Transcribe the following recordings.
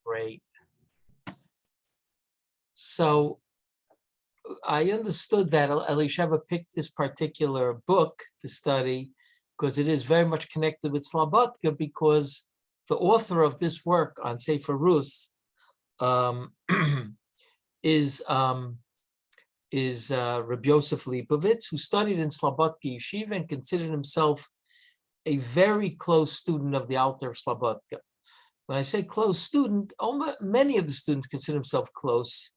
Great. So I understood that Elisheva picked this particular book to study because it is very much connected with Slobodka, because the author of this work on Sefer Rus is Rabbi Yosef Lipovitz, who studied in Slobodka Yeshiva and considered himself a very close student of the Alter of Slobodka. When I say close student, many of the students consider themselves close,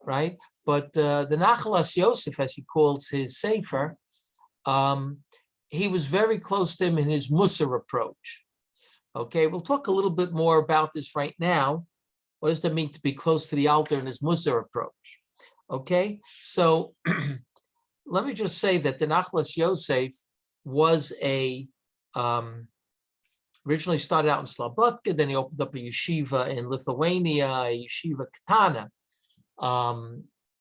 right? But the Nachalas Yosef, as he calls his Sefer, he was very close to him in his Musar approach. Okay, we'll talk a little bit more about this right now. What does that mean to be close to the Alter in his Musar approach? Okay, so let me just say that the Nachalas Yosef was originally started out in Slobodka, then he opened up a yeshiva in Lithuania, a yeshiva Katana.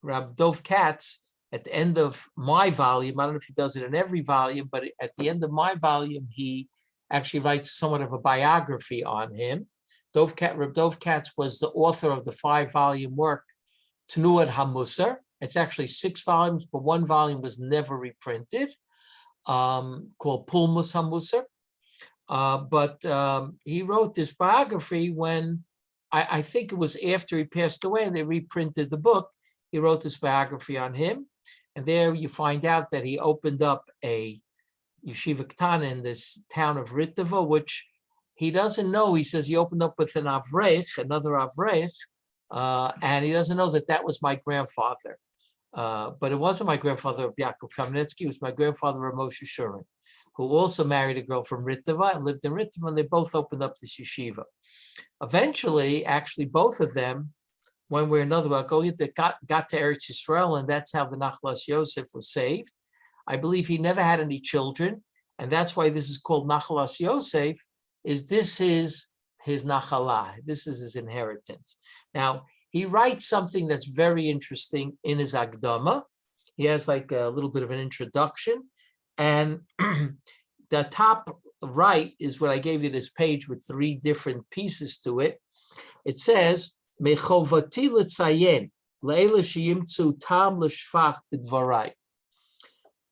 Rab Dov Katz, at the end of my volume, I don't know if he does it in every volume, but at the end of my volume, he actually writes somewhat of a biography on him. Rab Dov Katz was the author of the 5-volume work, Tnuat HaMusar. It's actually 6 volumes, but 1 volume was never reprinted, called Pulmus HaMusar. But he wrote this biography when, I think it was after he passed away and they reprinted the book. He wrote this biography on him. And there you find out that he opened up a yeshiva Ketana in this town of Ritava, which he doesn't know. He says he opened up with an Avrech, another Avrech, and he doesn't know that that was my grandfather. But it wasn't my grandfather, Yaakov Kamenetsky. It was my grandfather, Moshe Shurin, who also married a girl from Ritava and lived in Ritava, and they both opened up this yeshiva. Eventually, actually, both of them, one way or another, got to Eretz Yisrael, and that's how the Nachalas Yosef was saved. I believe he never had any children, and that's why this is called Nachalas Yosef, this is his Nachalah, this is his inheritance. Now, he writes something that's very interesting in his Akdama. He has like a little bit of an introduction, and the top right is what I gave you, this page with 3 different pieces to it. It says, Mechovati l'tzayen le'ela sheyimtzu tam l'shfach b'dvarai.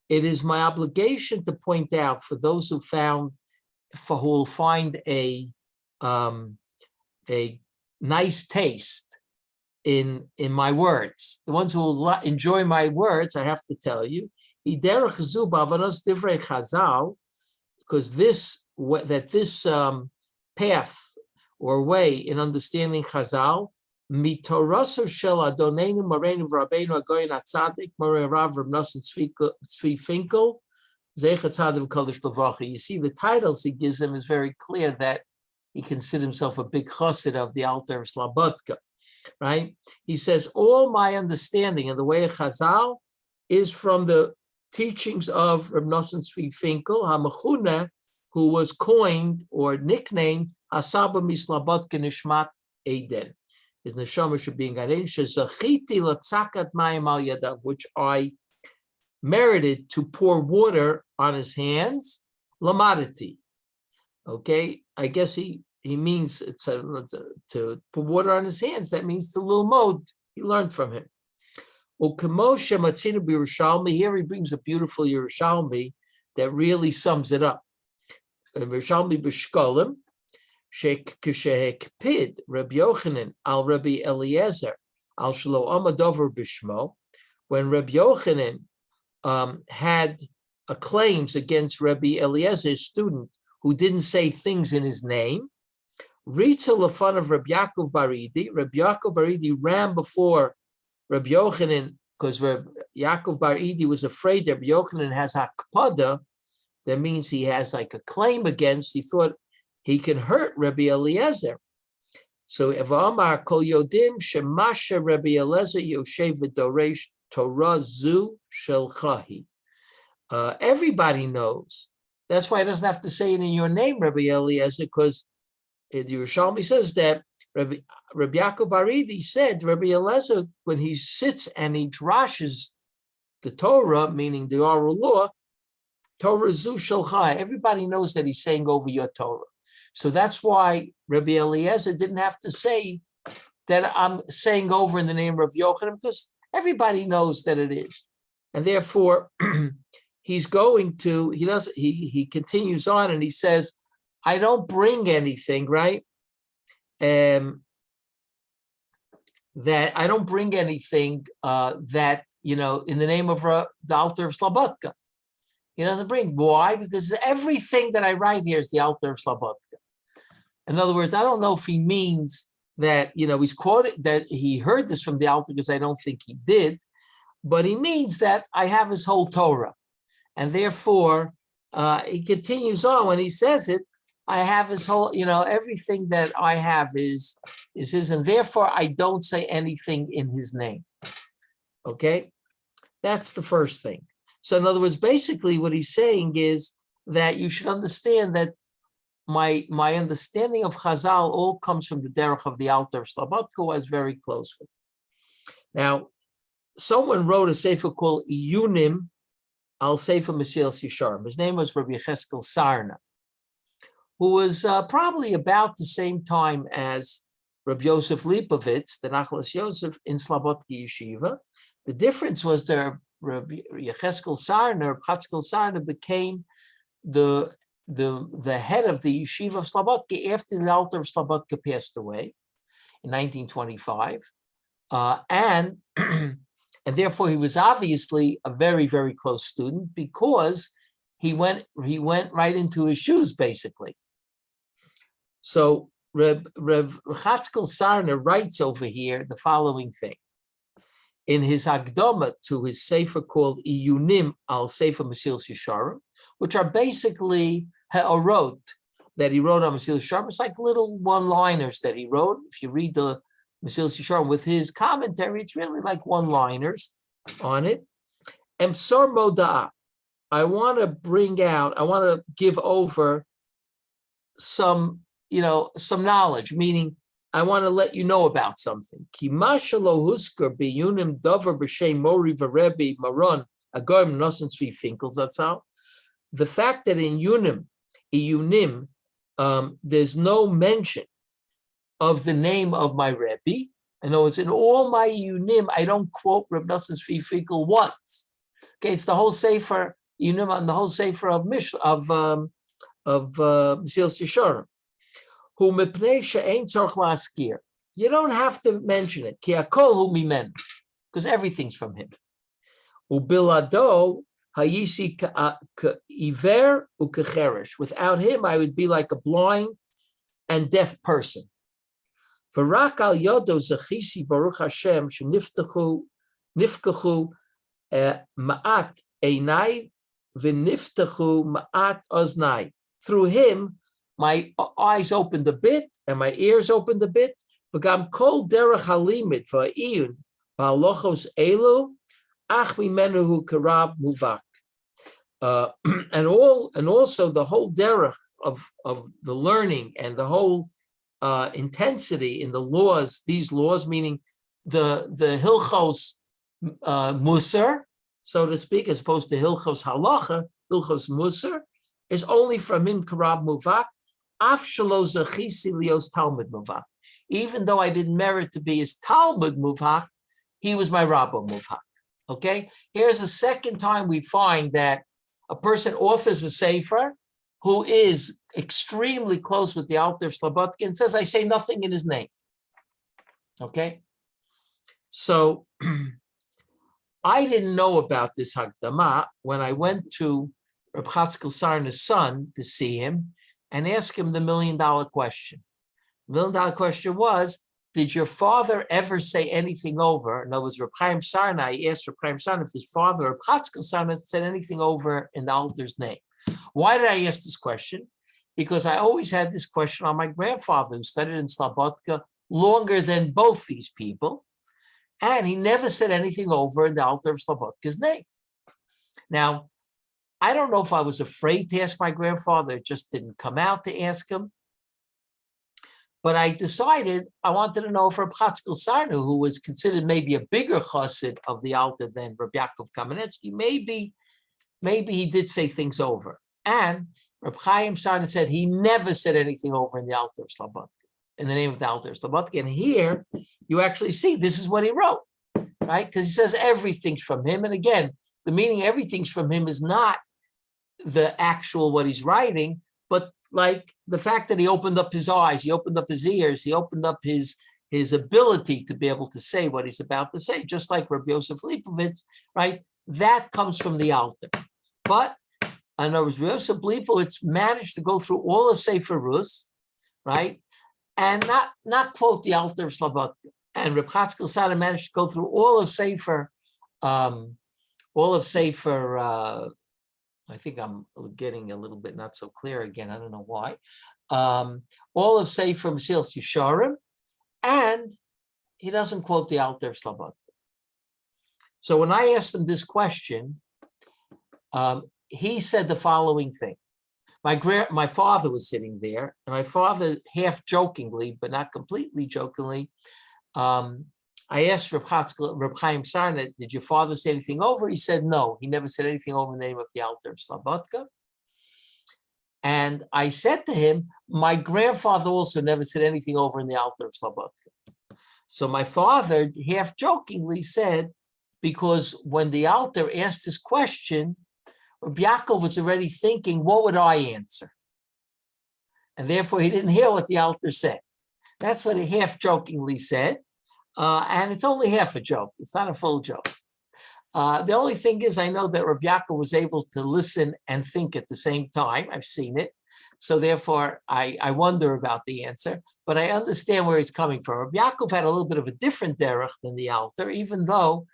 It is my obligation to point out for those who will find a nice taste in my words. The ones who will enjoy my words, I have to tell you, because this path or way in understanding Chazal, mitoraso shel Adonenu Moreinu Rabbeinu Agoyin Atzadik Morei Rav Reb Nosson Tzvi Finkel Zecher Tzadik Kodesh Levracha. You see, the titles he gives him is very clear that he considers himself a big chassid of the Alter of Slobodka, right? He says, all my understanding of the way of Chazal is from the teachings of Reb Nosson Tzvi Finkel, HaMechuna, who was coined or nicknamed Hasaba Mislobodka Nishmat Eden. His neshama should be in Gaden, Shezachiti Latzakat Mayim Al Yadav, which I merited to pour water on his hands, Lamadati. Okay, I guess he means to pour water on his hands. That means to lilmod. He learned from him. Ukemoshe Matzina B'Yerushalmi. Here he brings a beautiful Yerushalmi that really sums it up. Yerushalmi B'Shkolim. Shekeshehekpid Rabbi Yochanan al Rabbi Eliezer al Shlo Amadover Bishmo. When Rabbi Yochanan had claims against Rabbi Eliezer, his student, who didn't say things in his name, Ritza lefan of Rabbi Yaakov Baridi. Rabbi Yaakov Baridi ran before Rabbi Yochanan because Rabbi Yaakov Baridi was afraid that Rabbi Yochanan has hakpada. That means he has like a claim against. He thought he can hurt Rabbi Eliezer. So Evamar Kol Yodim Shemasha Rabbi Eliezer Yoshev V'Doresh Torah Zu Shel Chahi. Everybody knows. That's why it doesn't have to say it in your name, Rabbi Eliezer, because the Yerushalmi says that Rabbi Yaakov Baridi said Rabbi Eliezer, when he sits and he drashes the Torah, meaning the oral law, Torah Zu Shel Chai, everybody knows that he's saying over your Torah. So that's why Rabbi Eliezer didn't have to say that I'm saying over in the name of Yochanan, because everybody knows that it is. And therefore, he continues on and he says, I don't bring anything, right? That I don't bring anything that, in the name of the altar of Slobodka. He doesn't bring. Why? Because everything that I write here is the altar of Slobodka. In other words, I don't know if he means that, he's quoting that he heard this from the altar, because I don't think he did, but he means that I have his whole Torah. And therefore, he continues on when he says it, I have his whole, everything that I have is his, and therefore I don't say anything in his name. Okay? That's the first thing. So in other words, basically what he's saying is that you should understand that my understanding of Chazal all comes from the derech of the altar of Slobodka, who I was very close with. Now, someone wrote a sefer called Iyunim al Sefer Megillas Yesharim. His name was Rabbi Yecheskel Sarna, who was probably about the same time as Rabbi Yosef Lipovitz, the Nachalas Yosef, in Slobodka Yeshiva. The difference was that Rabbi Yecheskel Sarna became the head of the Yeshiva of Slobodka after the altar of Slobodka passed away in 1925. And therefore he was obviously a very, very close student, because he went right into his shoes, basically. So Reb Chatzkel Sarna writes over here the following thing. In his Akdama to his sefer called Iyunim al Sefer Megillas Yesharim, which are basically ha'orot that he wrote on Megillas Yesharim. It's like little one-liners that he wrote. If you read the Megillas Yesharim with his commentary, it's really like one-liners on it. Emsor Moda'ah. I want to give over some knowledge, meaning I want to let you know about something. The fact that in Iyunim, there's no mention of the name of my Rebbe. I know it's in all my Iyunim, I don't quote Reb Nosson Tzvi Finkel once. Okay, it's the whole sefer Iyunim and the whole sefer of Megillas Yesharim. You don't have to mention it, because everything's from him. Without him, I would be like a blind and deaf person. Through him, my eyes opened a bit and my ears opened a bit. And also the whole derech of the learning and the whole intensity in the laws, these laws, meaning the hilchos musar, so to speak, as opposed to hilchos halacha, hilchos musar, is only from him karab muvak. Even though I didn't merit to be his Talmud Muvhak, he was my Rabba Muvhak. Okay, here's the second time we find that a person authors a sefer who is extremely close with the altar of Slobodka and says, I say nothing in his name. Okay, so I didn't know about this Hakdama when I went to Reb Chatzkel Sarna's son to see him and ask him the $1 million question. The $1 million question was, did your father ever say anything over? In other words, Reb Chaim Sarna, I asked Reb Chaim Sarna if his father, Reb Chatzkel Sarna, said anything over in the altar's name. Why did I ask this question? Because I always had this question on my grandfather, who studied in Slobodka longer than both these people, and he never said anything over in the altar of Slobodka's name. Now, I don't know if I was afraid to ask my grandfather, it just didn't come out to ask him. But I decided I wanted to know if Reb Chatzkel Sarna, who was considered maybe a bigger chassid of the altar than Reb Yaakov Kamenetsky, maybe he did say things over. And Reb Chaim Sarna said he never said anything over in the altar of Slobodka. in the name of the Alter Slobodka. And here you actually see this is what he wrote, right? Because he says everything's from him. And again, the meaning everything's from him is not the actual what he's writing, but like the fact that he opened up his eyes, he opened up his ears, he opened up his ability to be able to say what he's about to say, just like Rabbi Yosef Lipovitz, right? That comes from the Alter. But I know Rabbi Yosef Lipovitz managed to go through all of Sefer Rus, right? And not quote the Alter of Slobodka. And Reb Chatzkel Sada managed to go through all of Sefer, I think I'm getting a little bit not so clear again. I don't know why. All of Sefer Mesilas Yesharim, and he doesn't quote the Alter of Slobodka. So when I asked him this question, he said the following thing. My father was sitting there, and my father, half jokingly, but not completely jokingly, I asked Reb Chaim Sarna, did your father say anything over? He said no. He never said anything over in the name of the Alter of Slobodka. And I said to him, my grandfather also never said anything over in the Alter of Slobodka. So my father, half jokingly, said, because when the Alter asked his question, Rabbi Yaakov was already thinking, what would I answer? And therefore, he didn't hear what the Alter said. That's what he half jokingly said. And it's only half a joke. It's not a full joke. The only thing is, I know that Rabbi Yaakov was able to listen and think at the same time. I've seen it. So therefore, I wonder about the answer. But I understand where he's coming from. Rabbi Yaakov had a little bit of a different derech than the Alter, even though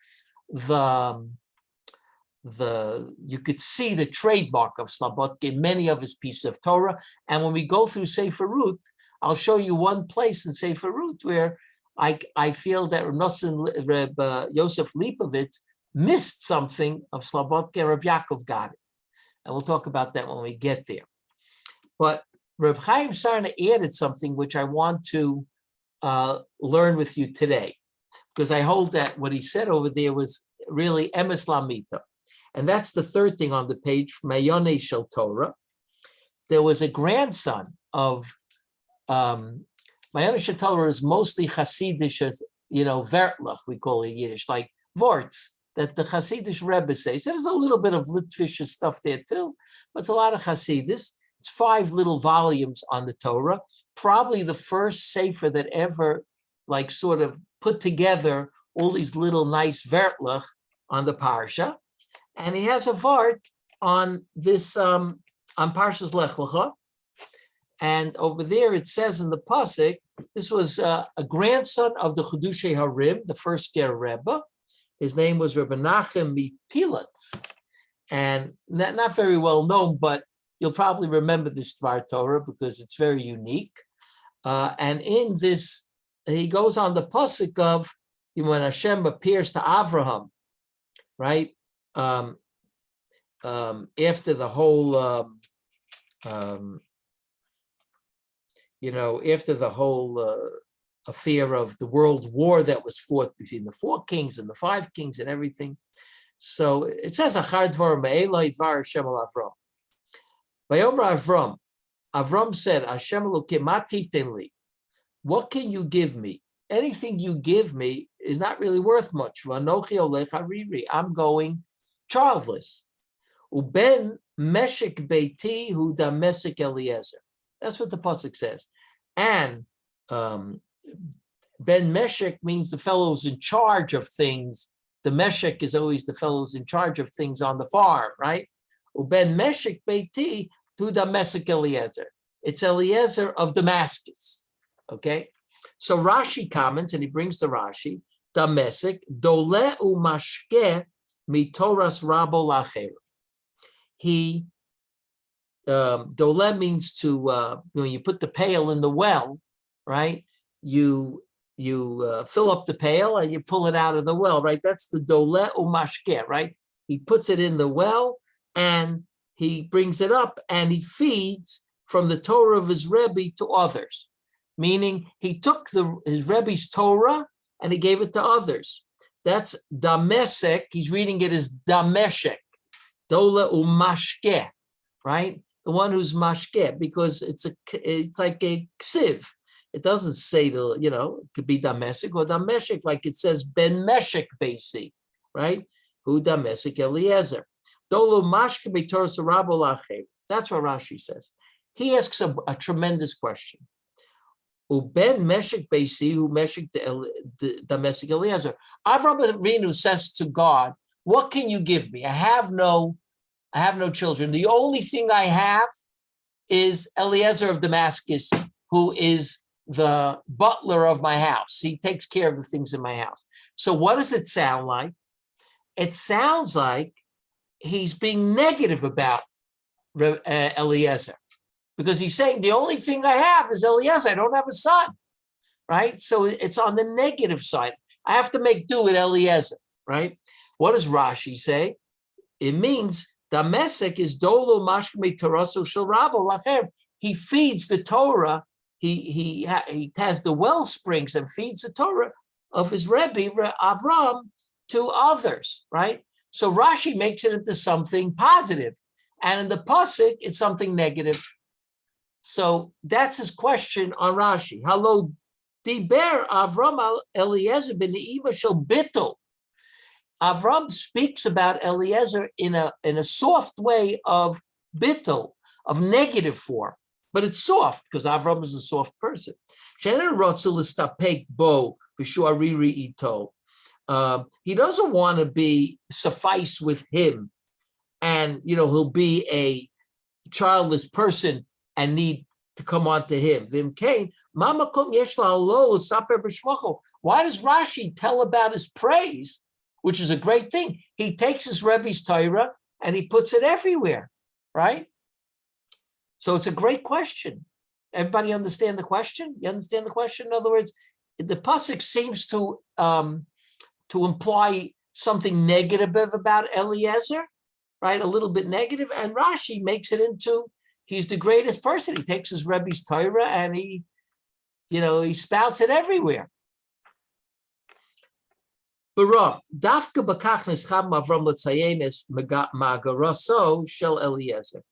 you could see the trademark of Slobodka in many of his pieces of Torah. And when we go through Sefer Ruth, I'll show you one place in Sefer Ruth where I feel that Reb Yosef Lipovitz missed something of Slobodka, and Reb Yaakov got it. And we'll talk about that when we get there. But Reb Chaim Sarna added something which I want to learn with you today, because I hold that what he said over there was really emes lamita. And that's the third thing on the page from Mayoneh Shel Torah. There was a grandson of Mayoneh Shel Torah is mostly Hasidish, Vertlach, we call it in Yiddish, like Vorts, that the Hasidish Rebbe says. There's a little bit of Litvish stuff there too, but it's a lot of Hasidus. It's 5 little volumes on the Torah, probably the first sefer that ever, like, sort of put together all these little nice Vertlach on the Parsha. And he has a Vart on this, on Parshas Lech Lecha. And over there it says in the Pasuk, this was a grandson of the Chedushay Harim, the first Ger Rebbe. His name was Rebbe Nachem Mipilatz. And not very well known, but you'll probably remember this Dvar Torah because it's very unique. And in this, he goes on the Pasuk of when Hashem appears to Avraham, right? After the whole, after the whole affair of the world war that was fought between the 4 kings and the 5 kings and everything. So it says, Achar dvar me'elai dvar Hashem al Avram. Vayomer Avram said, Hashem Elokim, ma titen li? What can you give me? Anything you give me is not really worth much. V'anochi olech hariri. I'm going childless. Uben meshek beiti hu damesek Eliezer. That's what the pasuk says. And ben meshek means the fellow who's in charge of things. The meshek is always the fellow who's in charge of things on the farm, right? Uben meshek beiti hu damesek Eliezer. It's Eliezer of Damascus. Okay. So Rashi comments, and he brings the Rashi, Damesek, dole umashke mitoras rabo lacher. He, dole means to, when you put the pail in the well, right? You fill up the pail and you pull it out of the well, right? That's the dole umashke, right? He puts it in the well and he brings it up and he feeds from the Torah of his Rebbe to others. Meaning he took his Rebbe's Torah and he gave it to others. That's Damesek. He's reading it as Dameshek, Dole umashke, right? The one who's mashke, because it's like a ksiv. It doesn't say it could be Dameshik or Dameshik, like it says Ben Meshik Basi, right? Who Dameshik Eliezer. Dolo Mashke B'Torah Rabbo Lachem. That's what Rashi says. He asks a tremendous question. Uben Meshik Basi, who Meshik the Dameshik Eliezer. Avram Avinu says to God, "What can you give me? I have no children. The only thing I have is Eliezer of Damascus, who is the butler of my house. He takes care of the things in my house." So what does it sound like? It sounds like he's being negative about Eliezer, because he's saying the only thing I have is Eliezer. I don't have a son, right? So it's on the negative side. I have to make do with Eliezer, right? What does Rashi say? It means Damesek is dolo mashkme taraso shel rabbo lachem. He feeds the Torah. He has the well springs and feeds the Torah of his Rebbe Avram to others, right? So Rashi makes it into something positive, and in the pasuk it's something negative. So that's his question on Rashi. Halo diber Avram Eliezer ben Iva shel bittul. Avram speaks about Eliezer in a soft way of bittul, of negative form, but it's soft because Avram is a soft person. He doesn't want to be suffice with him, and he'll be a childless person and need to come on to him. Why does Rashi tell about his praise, which is a great thing? He takes his Rebbe's Torah and he puts it everywhere, right? So it's a great question. Everybody understand the question? You understand the question? In other words, the pasuk seems to imply something negative about Eliezer, right? A little bit negative, and Rashi makes it into he's the greatest person. He takes his Rebbe's Torah and he spouts it everywhere. Barak, dafka b'kach nischam Avram l'tzayin es magaraso shel Eliezer.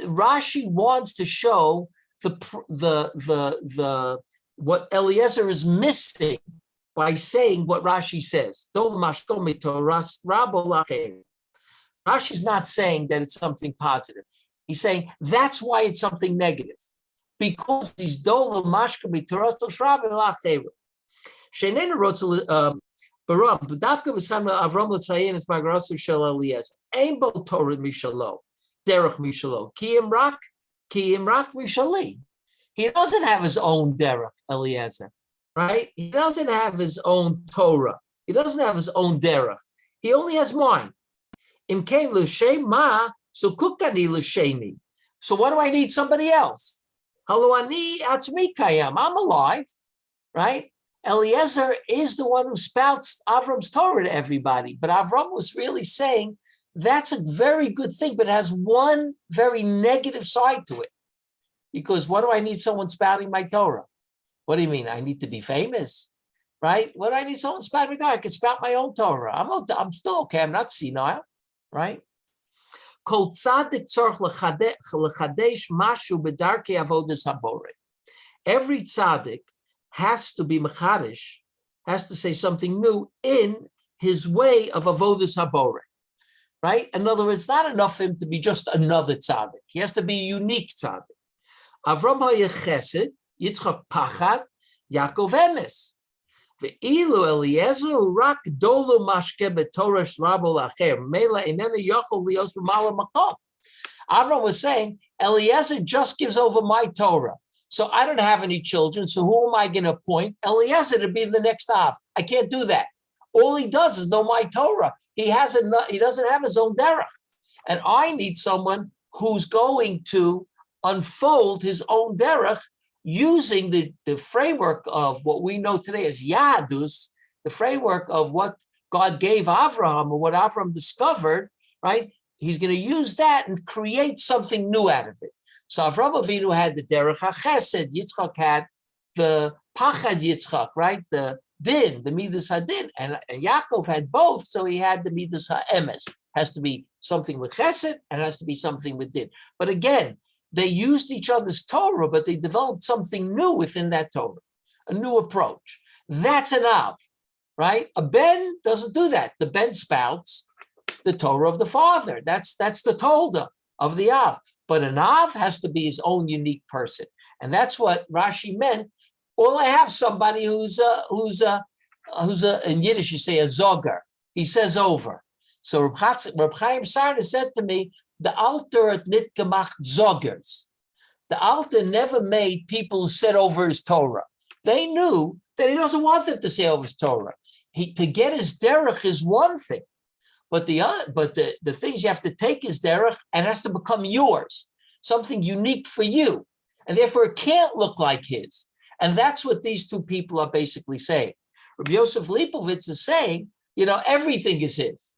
Rashi wants to show the what Eliezer is missing by saying what Rashi says. Rashi's not saying that it's something positive. He's saying that's why it's something negative, because he's dol mashka b'toras shrabe la'cheru. She'nena rotzel baram b'dafka v'scham Avram l'tzayin es magaraso shel Eliezer. Ein bo Torah mishalo derech mishalo ki imrak mishali. He doesn't have his own derech, Eliezer, right? He doesn't have his own Torah. He doesn't have his own derech. He only has mine. Imkein l'shem ma. So kukani l'sheni. So what do I need somebody else? Halo ani atzmi kayam. I'm alive, right? Eliezer is the one who spouts Avram's Torah to everybody. But Avram was really saying that's a very good thing, but it has one very negative side to it. Because what do I need someone spouting my Torah? What do you mean? I need to be famous, right? What do I need someone spouting my Torah? I can spout my own Torah. I'm still okay. I'm not senile, right? Kol tzaddik tzorch lechadesh mashu b'darkei avodas haborei. Every tzaddik has to be mechadesh, has to say something new in his way of avodas haborei, right? In other words, it's not enough for him to be just another tzaddik. He has to be a unique tzaddik. Avram ha'yeh chesed, Yitzchak pachad, Yaakov emes. Ve'ilu Eliezer rak dolu mashke b'torah rabbo lacher mela inena yochol lios b'mala makom. Avram was saying, Eliezer just gives over my Torah, so I don't have any children. So who am I going to appoint? Eliezer to be the next Av. I can't do that. All he does is know my Torah. He doesn't have his own derech, and I need someone who's going to unfold his own derech, using the framework of what we know today as Yahadus, the framework of what God gave Avraham or what Avraham discovered, right? He's going to use that and create something new out of it. So Avraham Avinu had the Derech HaChesed, Yitzchak had the Pachad Yitzchak, right? The Din, the Midas HaDin, and Yaakov had both, so he had the Midas HaEmes. Has to be something with Chesed and has to be something with Din. But again, they used each other's Torah, but they developed something new within that Torah, a new approach. That's an Av, right? A Ben doesn't do that. The Ben spouts the Torah of the father. That's the Tolda of the Av. But an Av has to be his own unique person. And that's what Rashi meant. Well, I have somebody who's in Yiddish, you say a zoger. He says over. So Reb Chaim Sarna said to me, the Alter at nit gemacht zogers. The Alter never made people who said over his Torah. They knew that he doesn't want them to say over his Torah. To get his derech is one thing, but the things you have to take his derech and it has to become yours, something unique for you, and therefore it can't look like his. And that's what these two people are basically saying. Rabbi Yosef Lipovitz is saying, everything is his,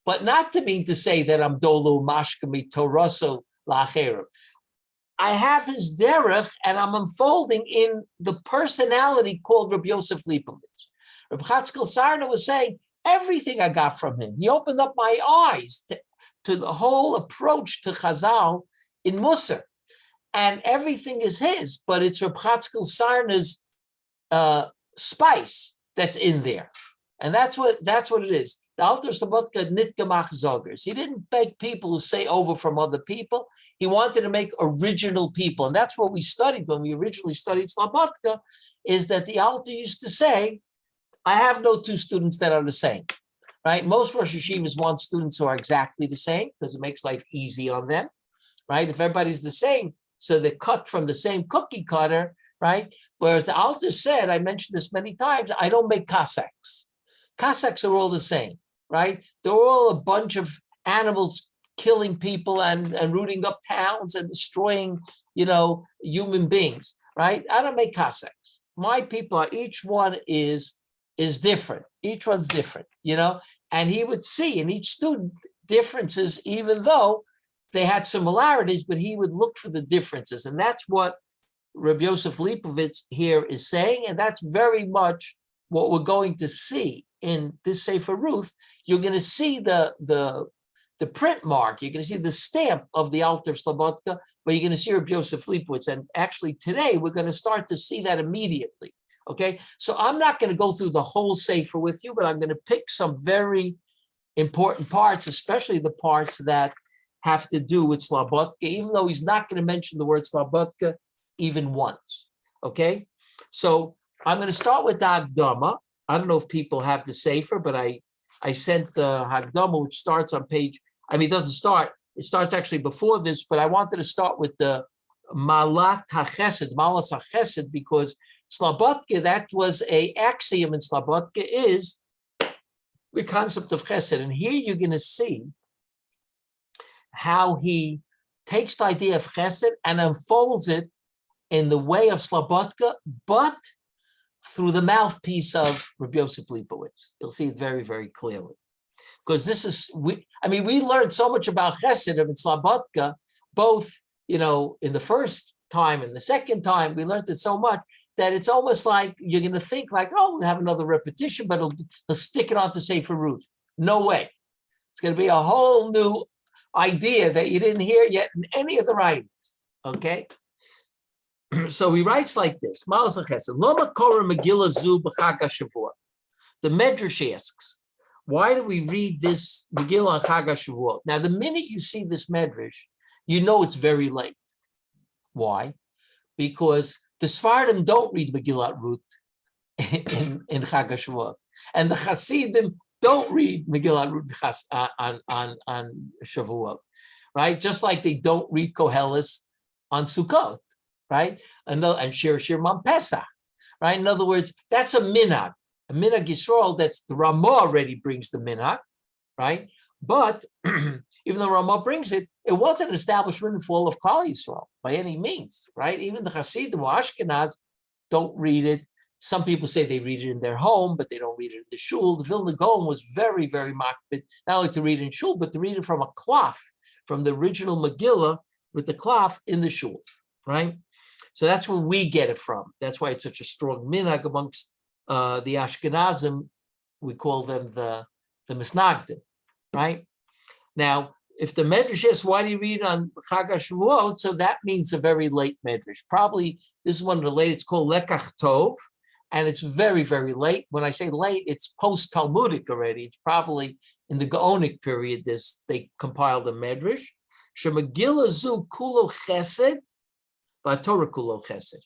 but not to mean to say that I'm dolu mashkami toraso la'acherim. I have his derech, and I'm unfolding in the personality called Rabbi Yosef Lipovitz. Rabbi Chatzkel Sarna was saying, everything I got from him. He opened up my eyes to the whole approach to Chazal in Musar. And everything is his, but it's Rabbi Chatzkel Sarna's spice that's in there. And that's what it is. The Alter Slabotka nit gemach zogers. He didn't beg people who say over from other people. He wanted to make original people. And that's what we studied when we originally studied Slabotka, is that the Alter used to say, I have no two students that are the same, right? Most Rosh Yeshivas want students who are exactly the same because it makes life easy on them, right? If everybody's the same, so they're cut from the same cookie cutter, right? Whereas the Alter said, I mentioned this many times, I don't make Cossacks. Cossacks are all the same, right? They're all a bunch of animals killing people and rooting up towns and destroying, human beings, right? I don't make Cossacks. My people are, each one is different. Each one's different, and he would see in each student differences, even though they had similarities, but he would look for the differences. And that's what Rabbi Yosef Lipovitz here is saying. And that's very much what we're going to see in this Sefer Ruth. You're going to see the print mark. You're going to see the stamp of the Alter Slabotka, but you're going to see Rabbi Yosef Lipovitz. And actually today, we're going to start to see that immediately. Okay, so I'm not going to go through the whole Sefer with you, but I'm going to pick some very important parts, especially the parts that have to do with Slabotka, even though he's not going to mention the word Slabotka even once. Okay, so I'm going to start with the Hagdama. I don't know if people have the Sefer, but I sent the Hagdama, which starts on page, it doesn't start, it starts actually before this, but I wanted to start with the Malat HaChesed, because Slabotka, that was an axiom in Slabotka, is the concept of chesed. And here you're going to see how he takes the idea of chesed and unfolds it in the way of Slabotka, but through the mouthpiece of Rabbi Yosef Lipovitz. You'll see it very, very clearly. Because this is, we learned so much about chesed in Slabotka, both, in the first time and the second time, we learned it so much that it's almost like you're going to think like, oh, we'll have another repetition, but he'll stick it on to Sefer Ruth. No way. It's going to be a whole new idea that you didn't hear yet in any of the writings. Okay? So he writes like this. The Medrash asks, why do we read this Megillah on Chag HaShavuot? Now, the minute you see this Medrash, you know it's very late. Why? Because the Sfardim don't read Megillat Ruth in Chag HaShavuot, and the Hasidim don't read Megillat Ruth on Shavuot, right? Just like they don't read Koheles on Sukkot, right? And Shir on Pesach, right? In other words, that's a minhag Yisrael. That's the Ramah already brings the minhag, right? But even though Ramah brings it, it wasn't an established written for all of Klal Yisrael by any means, right? Even the Hasidim or Ashkenaz don't read it. Some people say they read it in their home, but they don't read it in the shul. The Vilna Gaon was very, very makbid, not only to read in shul, but to read it from a klaf, from the original Megillah with the klaf in the shul, right? So that's where we get it from. That's why it's such a strong minhag amongst the Ashkenazim. We call them the Misnagdim. Right now, if the Medrash asks, why do you read on Chag HaShavuot? So that means a very late Medrash. Probably this is one of the late. It's called Lekach Tov, and it's very, very late. When I say late, it's post-Talmudic already. It's probably in the Gaonic period. They compiled a Medrash. Shemegillah zu kulo chesed, v'Torah kulo chesed.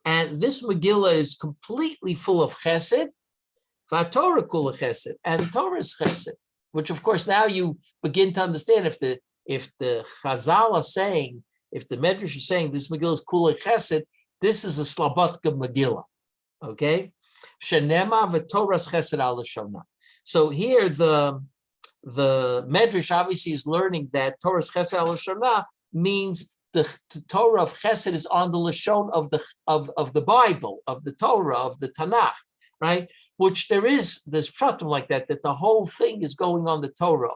And this Megillah is completely full of chesed, v'Torah kulo chesed, and Torah is chesed. Which, of course, now you begin to understand if the Chazal are saying, if the Medrash is saying this Megillah is Kulei Chesed, this is a Slabatka Megillah, okay? Shenema v'Torah's Chesed al Lashona. So here the Medrash obviously is learning that Torah's Chesed al Lashona means the Torah of Chesed is on the Lashon of the Bible, of the Torah, of the Tanakh, right? Which there's pshatim like that the whole thing is going on the Torah.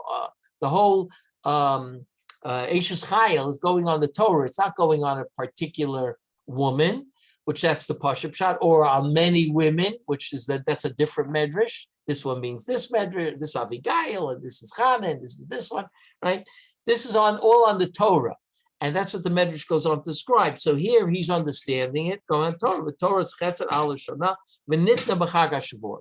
The whole Eishes Chayil is going on the Torah. It's not going on a particular woman, which that's the Pashup shot, or on many women, which is that's a different medrash. This one means this medrash, this Avigail, and this is Chana, and this is this one, right? This is all on the Torah. And that's what the Medrash goes on to describe. So here he's understanding it, going on Torah. The Torah's chesed al Shana, v'nitna b'chag HaShavuot.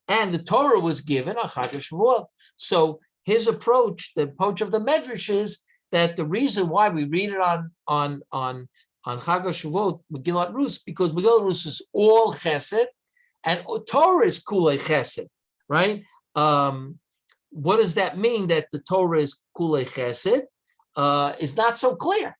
And the Torah was given on Chag HaShavuot. So his approach, the approach of the Medrash is that the reason why we read it on Chag HaShavuot, Megillat Rus, because Megillat Rus is all chesed, and Torah is kulei chesed, right? What does that mean that the Torah is kulei chesed? Is not so clear.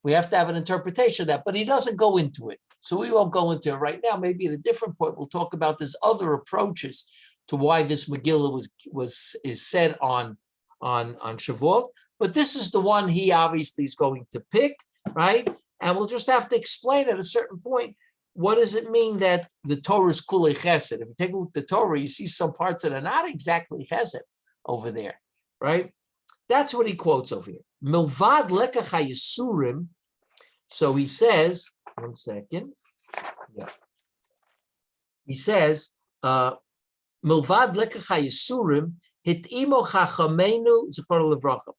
We have to have an interpretation of that, but he doesn't go into it. So we won't go into it right now. Maybe at a different point, we'll talk about this other approaches to why this Megillah is said on Shavuot. But this is the one he obviously is going to pick, right? And we'll just have to explain at a certain point, what does it mean that the Torah is kulei chesed? If you take a look at the Torah, you see some parts that are not exactly chesed over there, right? That's what he quotes over here. Milvad lekach hayisurim. So he says, one second. Yeah. He says, Milvad lekach hayisurim hitimo chachamenu zechor levracha.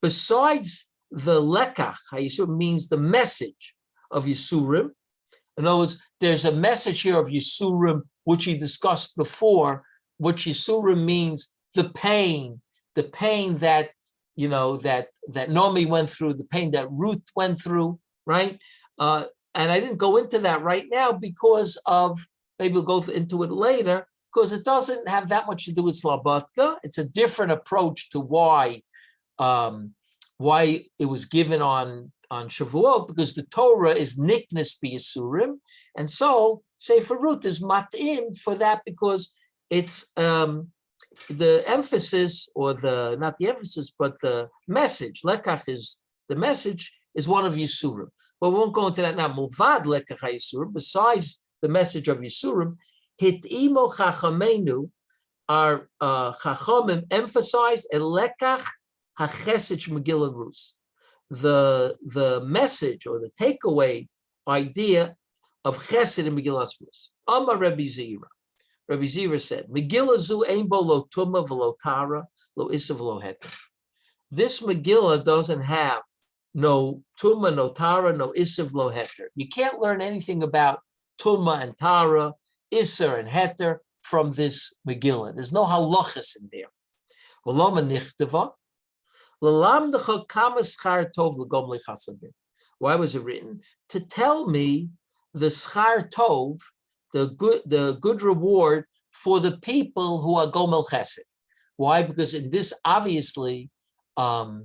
Besides the lekach hayisurim means the message of Yisurim. In other words, there's a message here of Yisurim which he discussed before, which Yisurim means the pain that that Naomi went through, the pain that Ruth went through, right? And I didn't go into that right now because of, maybe we'll go into it later, because it doesn't have that much to do with Slabatka. It's a different approach to why it was given on Shavuot, because the Torah is niknes b'Yisurim, and so Sefer Ruth is matim for that because it's the emphasis, or not the emphasis, but the message. Lekach is the message is one of Yisurim, but we won't go into that now. Mulvad lekach Yisurim. Besides the message of Yisurim, hitimo chachamenu, our chachamim emphasize a lekach hachesed Megillah Rus, the message or the takeaway idea of chesed in Megillah Rus. Amar Rebbe Zira. Rabbi Zira said, Megillah zu ein bo lo tumah v'lo tara, lo isa v'lo heter. This Megillah doesn't have no tumah, no tara, no isa v'lo heter. You can't learn anything about tumah and tara, isa and heter from this Megillah. There's no halachas in there. V'loma nichteva, l'lamdecha kama schar tov l'gom lechasadim. Why was it written? To tell me the schar tov, the good reward for the people who are Gomel Chesed. Why? Because in this, obviously, Boaz,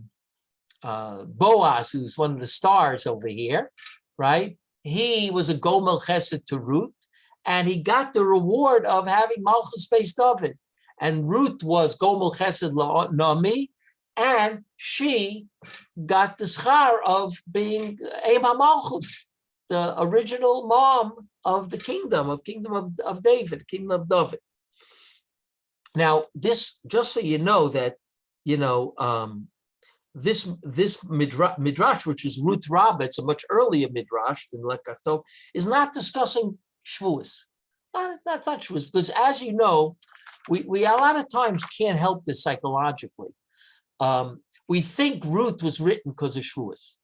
who's one of the stars over here, right? He was a Gomel Chesed to Ruth, and he got the reward of having Malchus Beis David. And Ruth was Gomel Chesed Naomi, and she got the schar of being Ema Malchus, the original mom of the kingdom of David, kingdom of David. Now, this, just so you know that, this midrash, which is Ruth Rabbah, it's a much earlier midrash than Lekach Tov, is not discussing Shavuos. That's not Shavuos, because as you know, we a lot of times can't help this psychologically. We think Ruth was written because of Shavuos,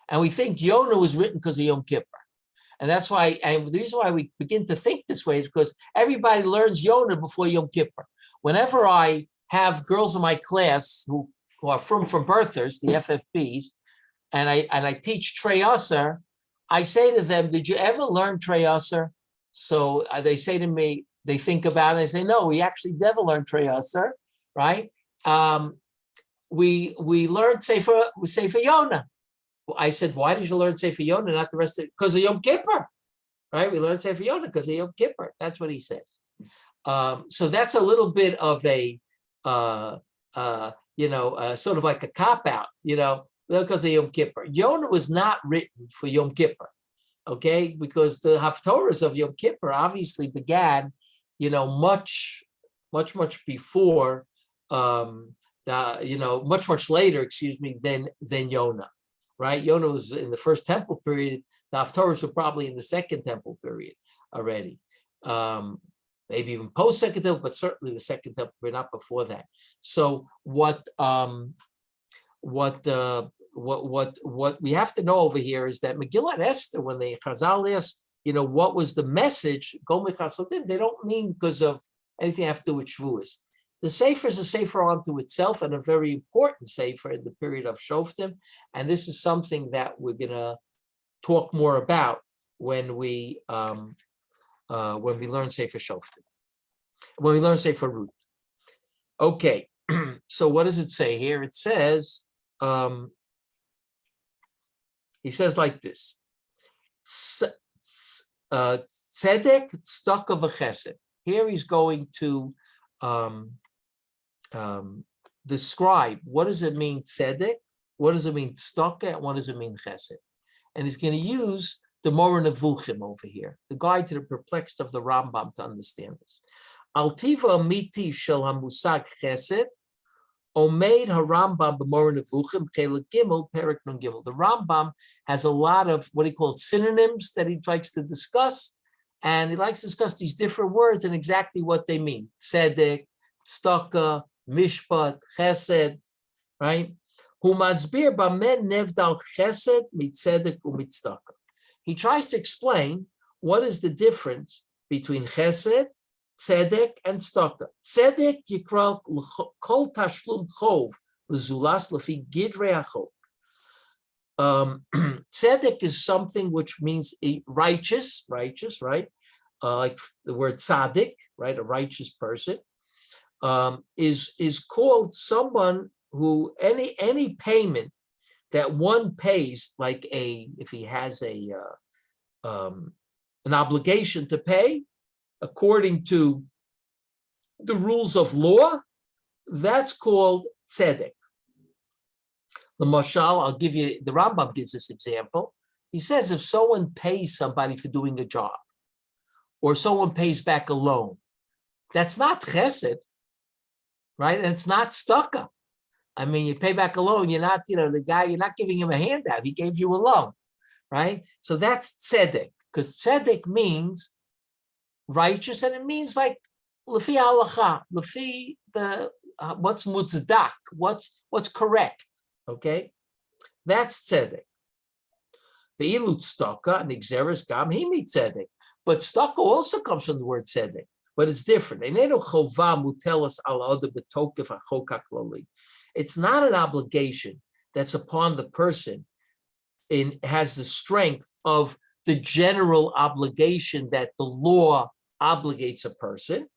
and we think Yonah was written because of Yom Kippur. And that's why, and the reason why we begin to think this way is because everybody learns Yonah before Yom Kippur. Whenever I have girls in my class who are from birthers, the FFBs, and I teach Trei Asar, I say to them, did you ever learn Trei Asar? So they say to me, they think about it, I say, no, we actually never learned Trei Asar, right? We learned Sefer Yonah. I said, why did you learn Sefer Yonah, not the rest of it? Because of Yom Kippur, right? We learned Sefer Yonah because of Yom Kippur. That's what he says. So that's a little bit of a, sort of like a cop-out, because of Yom Kippur. Yonah was not written for Yom Kippur, okay? Because the Haftorahs of Yom Kippur obviously began, much before, much later, than Yonah. Right, Yonah was in the first temple period. The Haftorahs were probably in the second temple period already, maybe even post second temple, but certainly the second temple period, not before that. So what we have to know over here is that Megillah and Esther, when the Chazal ask, what was the message? They don't mean because of anything have to do with Shavuos. The Sefer is a Sefer unto itself and a very important Sefer in the period of Shoftim. And this is something that we're going to talk more about when we learn Sefer Shoftim, when we learn Sefer Ruth. Okay, so what does it say here? It says, he says like this, Tzedek, Tzedakah, v'Chesed. Here he's going to describe what does it mean tzedek, what does it mean tzedakah, and what does it mean chesed. And he's going to use the Moreh Nevuchim over here, the guide to the perplexed of the Rambam, to understand this. Al tiva amiti shel hamusag chesed omeid harambam b'Moreh Nevuchim chelik gimel perik nun gimel. The Rambam has a lot of what he calls synonyms that he likes to discuss, and he likes to discuss these different words and exactly what they mean. Tzedek, tzedakah, mishpat, chesed, right? Hu masbir b'men nevdal chesed mitzedek u'mitzdakah. He tries to explain what is the difference between chesed, tzedek, and tzedakah. Tzedek yikral kol tashlum chov l'zulas lefi gidrei hachok. Tzedek is something which means righteous, right? Like the word tzaddik, right? A righteous person. Is called someone who any payment that one pays, like if he has an obligation to pay according to the rules of law, that's called tzedek. The mashal, I'll give you, the Rambam gives this example. He says if someone pays somebody for doing a job, or someone pays back a loan, that's not chesed, right? And it's not tzedakah. I mean, you pay back a loan, you're not, the guy, you're not giving him a handout. He gave you a loan, right? So that's tzedek, because tzedek means righteous, and it means like lefi halacha, lefi the what's mutzadak, what's correct, okay? That's tzedek. The ilut tzedakah and exeris gam himi tzedek, but tzedakah also comes from the word tzedek, but it's different. It's not an obligation that's upon the person has the strength of the general obligation that the law obligates a person.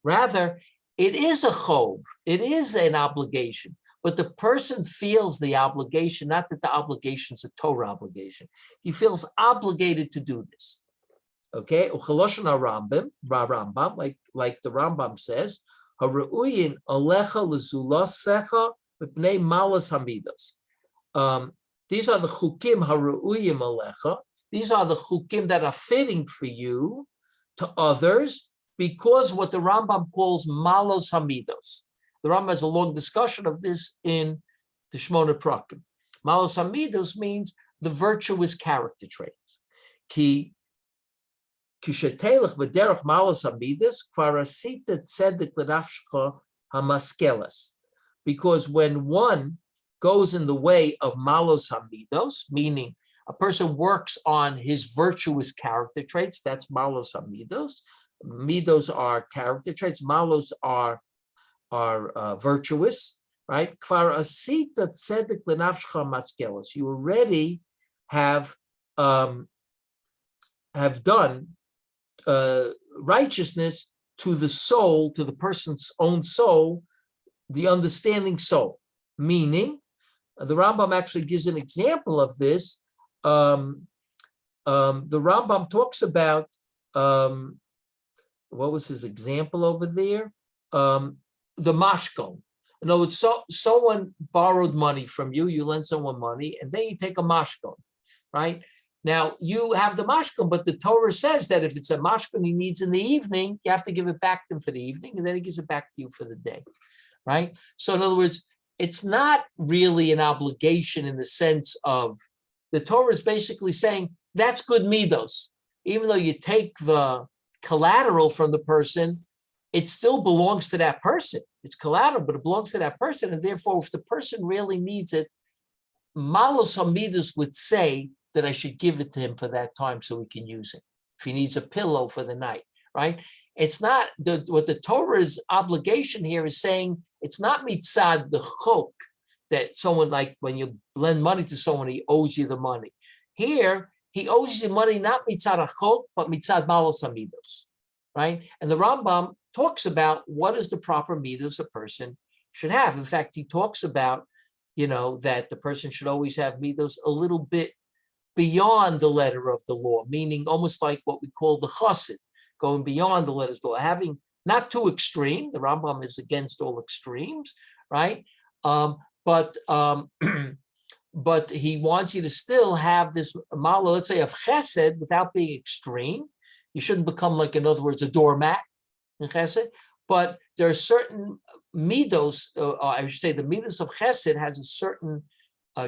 Rather, it is a chov, it is an obligation, but the person feels the obligation, not that the obligation is a Torah obligation. He feels obligated to do this. Okay, Rambam, like the Rambam says, Haru'uyin alecha lezulasecha b'pnei malas hamidos. These are the chukim haru'uyim alecha. These are the chukim that are fitting for you to others, because what the Rambam calls malos hamidos. The Rambam has a long discussion of this in the Shmona Prakim. Malos hamidos means the virtuous character traits. Ki Kishetelech b'derech malos hamidus kvar asita tzedek l'nafshcha hamaskeles. Because when one goes in the way of malos hamidos, meaning a person works on his virtuous character traits, that's malos hamidos. Midos are character traits. Malos are virtuous, right? Kvar asita tzedek l'nafshcha hamaskeles. You already have done righteousness to the soul, to the person's own soul, the understanding soul. Meaning, the Rambam actually gives an example of this. The Rambam talks about, what was his example over there? The mashkon. In other words, someone borrowed money from you, you lend someone money, and then you take a mashkon, right? Now, you have the mashkon, but the Torah says that if it's a mashkon he needs in the evening, you have to give it back to him for the evening, and then he gives it back to you for the day, right? So in other words, it's not really an obligation in the sense of, the Torah is basically saying, that's good midos. Even though you take the collateral from the person, it still belongs to that person. It's collateral, but it belongs to that person, and therefore, if the person really needs it, malos hamidos would say that I should give it to him for that time so he can use it. If he needs a pillow for the night, right? It's not, what the Torah's obligation here is saying, it's not mitzad the chok, that someone, like when you lend money to someone, he owes you the money. Here, he owes you money not mitzad a chok, but mitzad malos hamidos, right? And the Rambam talks about what is the proper midos a person should have. In fact, he talks about, that the person should always have midos a little bit beyond the letter of the law, meaning almost like what we call the chassid, going beyond the letters of the law, having not too extreme. The Rambam is against all extremes, right? But he wants you to still have this mala, let's say, of chesed without being extreme. You shouldn't become, like, in other words, a doormat in chesed. But there are certain midos, I should say the midos of chesed has a certain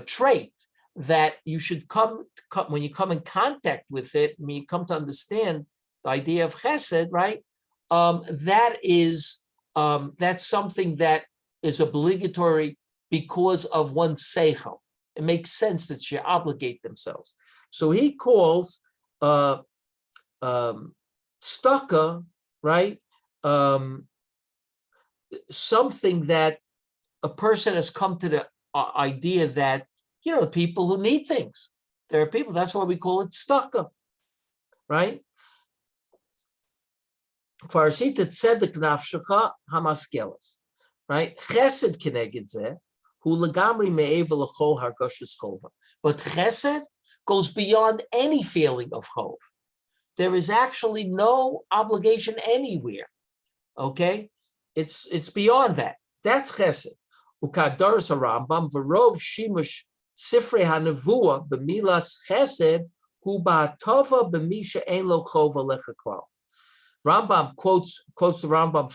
trait that you should come when you come in contact with it, when you come to understand the idea of chesed, right? That's something that is obligatory because of one's seichel. It makes sense that you obligate themselves. So he calls staka, right? Something that a person has come to the idea that, people who need things. There are people, that's why we call it staka, right? Farsita tzedek nafshecha hamaskeles, right? Chesed keneged zeh hu legamri me'eva l'chol hargoshes chova. But chesed goes beyond any feeling of chov. There is actually no obligation anywhere. Okay, it's beyond that. That's chesed. Ukadaras Rambam v'rov shimush sifrei hanavua b'milas chesed hu ba'atova b'misha ein lo chova lecha klal. Rambam quotes the Rambam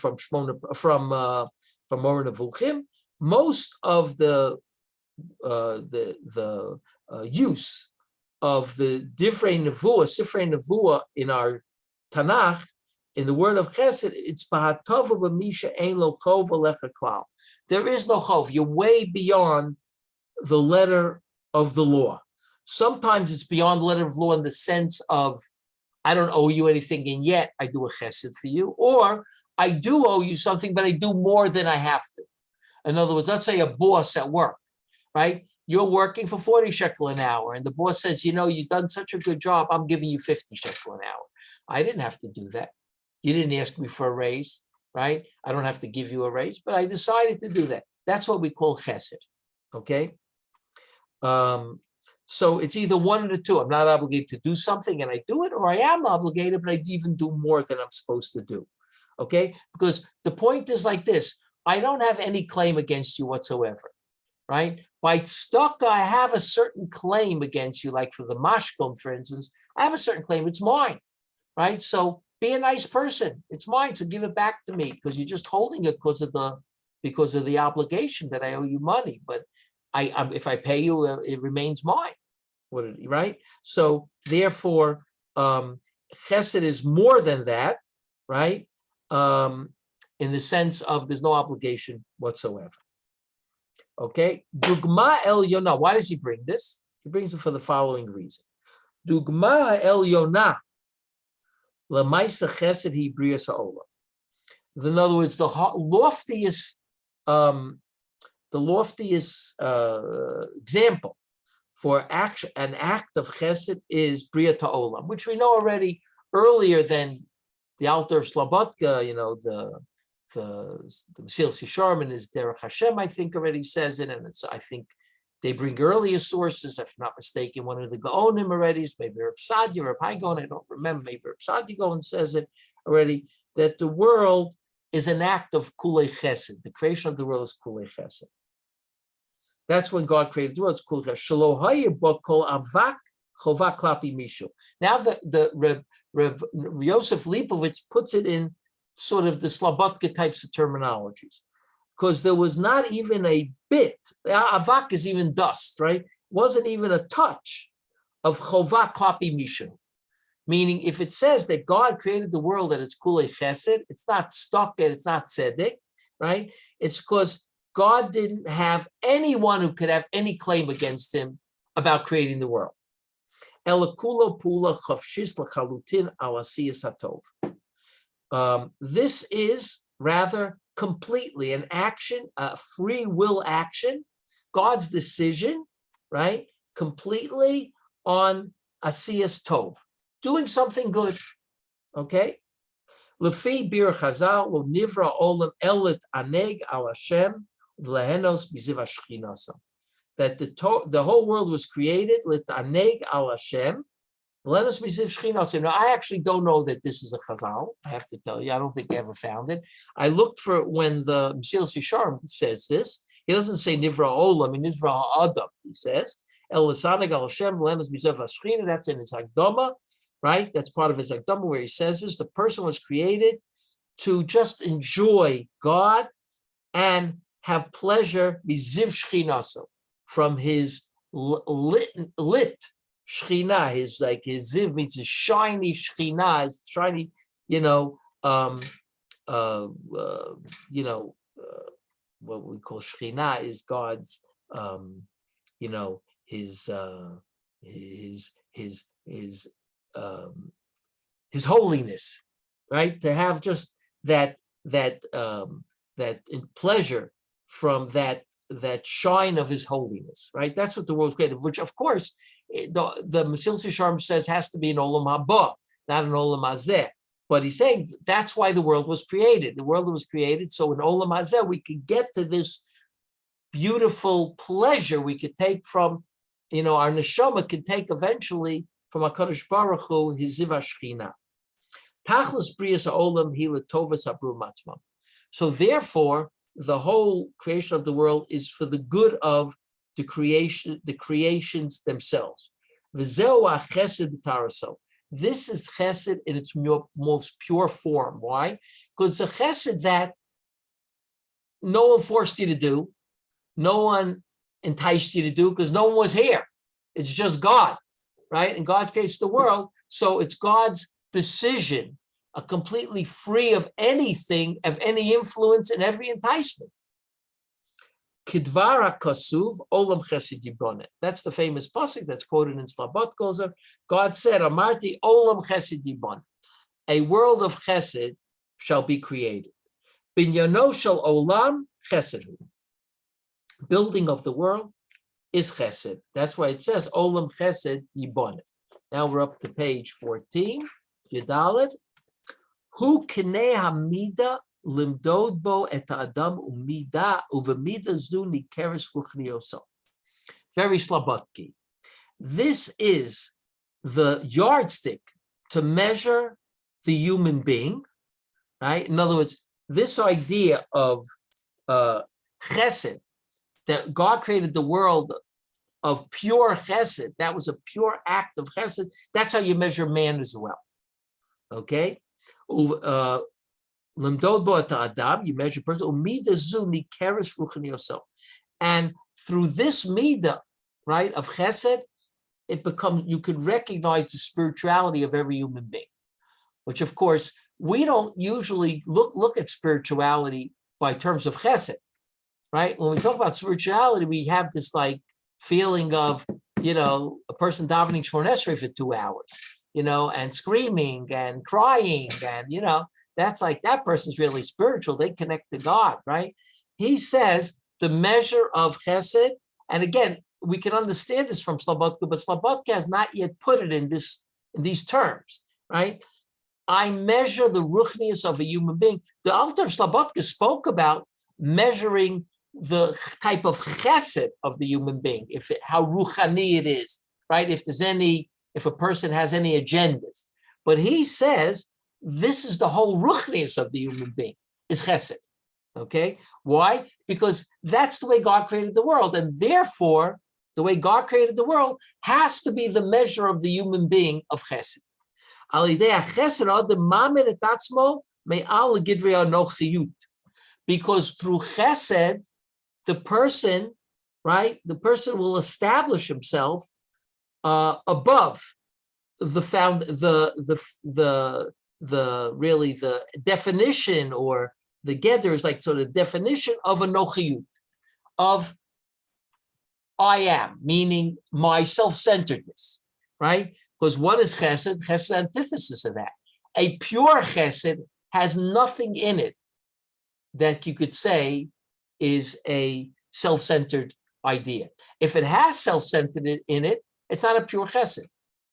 from Moreh Nevuchim. Most of the use of the divrei nevuah, sifrei nevuah in our Tanakh, in the word of Chesed, it's b'hatova b'misha ein lo chova lecha klal. There is no chov. You're way beyond the letter of the law. Sometimes it's beyond the letter of law in the sense of, I don't owe you anything, and yet I do a chesed for you, or I do owe you something, but I do more than I have to. In other words, let's say a boss at work, right? You're working for 40 shekel an hour, and the boss says, you've done such a good job, I'm giving you 50 shekel an hour. I didn't have to do that. You didn't ask me for a raise, right? I don't have to give you a raise, but I decided to do that. That's what we call chesed, okay? So it's either one of the two. I'm not obligated to do something and I do it, or I am obligated, but I even do more than I'm supposed to do, okay? Because the point is like this. I don't have any claim against you whatsoever, right? By tzedakah, I have a certain claim against you, like for the mashkom, for instance, I have a certain claim, it's mine, right? So be a nice person, it's mine, so give it back to me, because you're just holding it because of the obligation that I owe you money, but if I pay you, it remains mine, right? So therefore, chesed is more than that, right? In the sense of there's no obligation whatsoever. Okay, Dugma El Yonah. Why does he bring this? He brings it for the following reason. Dugma El Yonah. Lamaisa Chesed Hi Brias Ha'olam. In other words, the loftiest example for action, an act of Chesed is Bria Ta'olam, which we know already earlier than the Altar of Slobodka. You know, the Megillas Yesharim and his Derech Hashem, I think, already says it, and I think they bring earlier sources, if not mistaken. One of the Gaonim already, maybe Reb Sadia, Reb Haigon, I don't remember, maybe Reb Sadia Gaon says it already, that the world is an act of Kulei Chesed. The creation of the world is Kulei Chesed. That's when God created the world. It's Kulei Chesed. Shelo hayeh bo kol avak chovah klapi mishu. Now the Reb Yosef Leibowitz puts it in sort of the Slobodka types of terminologies, because there was not even a bit, avak is even dust, right? Wasn't even a touch of chovah klapi mishu. Meaning, if it says that God created the world that it's kulei chesed, it's not stuck and it's not tzedek, right? It's because God didn't have anyone who could have any claim against him about creating the world. This is rather completely an action, a free will action, God's decision, right? Completely on asiyas tov, doing something good, okay? Lefi bir chazal lo nivra olam elit aneg al Hashem v'lehenos biziv hashchinasa. That the whole world was created lit aneg al Hashem v'lehenos biziv hashchinasa. Now, I actually don't know that this is a chazal. I have to tell you, I don't think I ever found it. I looked for it when the Megillas Yesharim says this. He doesn't say nivra olam, and nivra ha'adam. He says el lisaneg al Hashem v'lehenos biziv hashchinasa. That's in his Hakdama. Right? That's part of his Hakdama where he says this. The person was created to just enjoy God and have pleasure, biziv shchinaso, from his lit shchina, his ziv means his shiny shchina, his shiny, what we call shchina is God's, his holiness, right? To have just that pleasure from that shine of his holiness, right? That's what the world's created, which of course the Megillas Yesharim says has to be an olam haba, not an olam hazeh. But he's saying that's why the world was created. The world was created so in olam hazeh we could get to this beautiful pleasure we could take from, our neshama could take eventually from HaKadosh Baruch Hu, his ziv hashchina. Tachlis brias ha'olam hi letovas habru matzmam. So therefore, the whole creation of the world is for the good of the creations themselves. V'zeu ha'chesed b'taraso. This is chesed in its most pure form. Why? Because it's a chesed that no one forced you to do, no one enticed you to do, because no one was here. It's just God. Right? And God creates the world, so it's God's decision, completely free of anything, of any influence and every enticement. Kidvara kasuv olam chesed yibone. That's the famous pasuk that's quoted in Slobodka. God said, "Amarti olam chesed yibone." A world of chesed shall be created. Binyano shel olam chesed. Building of the world is chesed. That's why it says olam chesed yibone. Now we're up to page 14. Yadalet. Hu kinei hamida limdod bo et adam umida uvamida zu nikeres ruchnioso. Very slabotki. This is the yardstick to measure the human being, right? In other words, this idea of chesed, that God created the world of pure chesed, that was a pure act of chesed. That's how you measure man as well. Okay? Limdod bo et adam, you measure person. Umida zu nikeres ruchnioso. And through this midah, right, of chesed, it becomes, you could recognize the spirituality of every human being. which of course we don't usually look at spirituality by terms of chesed, right? When we talk about spirituality, we have this like feeling of, a person davening Shemona Esrei for 2 hours, and screaming and crying, and that's like, that person's really spiritual. They connect to God, right? He says the measure of chesed, and again, we can understand this from Slobodka, but Slobodka has not yet put it in these terms, right? I measure the ruchnius of a human being. The Alter Slobodka spoke about measuring the type of chesed of the human being, how ruchani it is, right? If a person has any agendas. But he says this is the whole ruchnius of the human being, is chesed. Okay? Why? Because that's the way God created the world, and therefore the way God created the world has to be the measure of the human being of chesed. Because through chesed, the person will establish himself above the definition, or the gather is like, so the definition of a nochiyut, of I am, meaning my self-centeredness, right? Because what is chesed? Chesed is antithesis of that. A pure chesed has nothing in it that you could say is a self-centered idea. If it has self-centered in it, it's not a pure chesed.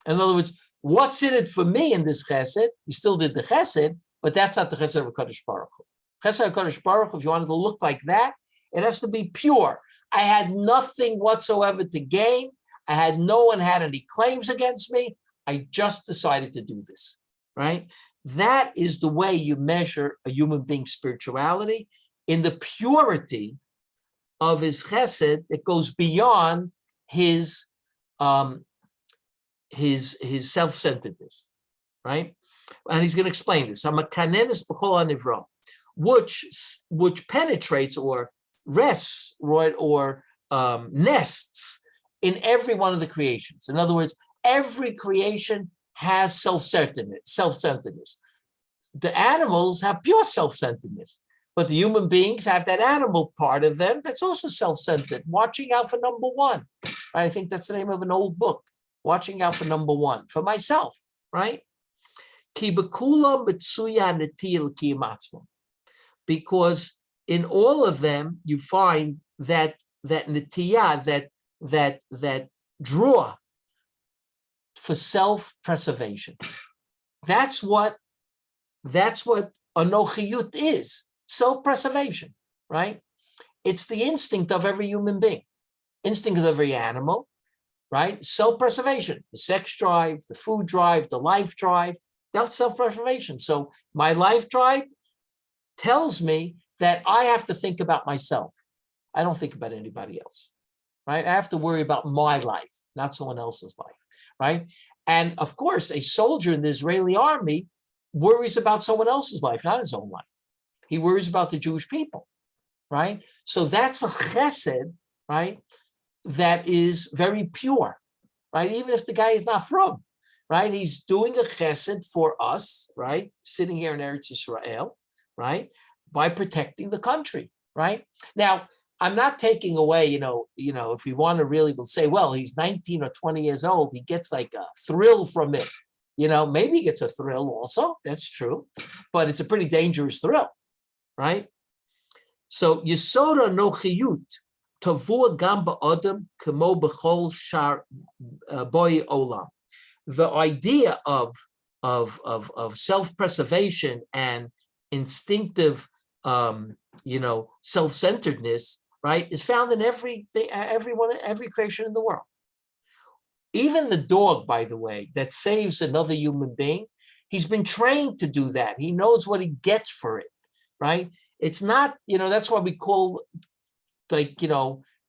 In other words, what's in it for me in this chesed? You still did the chesed, but that's not the chesed of HaKadosh Baruch Hu. Chesed of HaKadosh Baruch Hu, if you wanted to look like that, it has to be pure. I had nothing whatsoever to gain. No one had any claims against me. I just decided to do this, right? That is the way you measure a human being's spirituality, in the purity of his chesed that goes beyond his self-centeredness, right? And he's going to explain this. Which penetrates or rests, right, or nests in every one of the creations. In other words, every creation has self-centeredness. The animals have pure self-centeredness, but the human beings have that animal part of them that's also self-centered, watching out for number one. Right? I think that's the name of an old book, watching out for number one, for myself, right? Because in all of them, you find that netiyah, that draw for self-preservation. That's what anochiyut is, self-preservation, right? It's the instinct of every human being, instinct of every animal, right? Self-preservation, the sex drive, the food drive, the life drive, that's self-preservation. So my life drive tells me that I have to think about myself. I don't think about anybody else, right? I have to worry about my life, not someone else's life, right? And of course, a soldier in the Israeli army worries about someone else's life, not his own life. He worries about the Jewish people, right? So that's a chesed, right? That is very pure, right? Even if the guy is not from, right? He's doing a chesed for us, right? Sitting here in Eretz Yisrael, right? By protecting the country, right? Now, I'm not taking away, if we want to really, we'll say, well, he's 19 or 20 years old. He gets like a thrill from it. Maybe he gets a thrill also. That's true. But it's a pretty dangerous thrill, right? So, Yesoda nochiyut, tavua gamba adam kamo b'chol shar boy olam. The idea of self-preservation and instinctive, self-centeredness, right, is found in every creation in the world. Even the dog, by the way, that saves another human being, he's been trained to do that. He knows what he gets for it, right? It's not, that's why we call,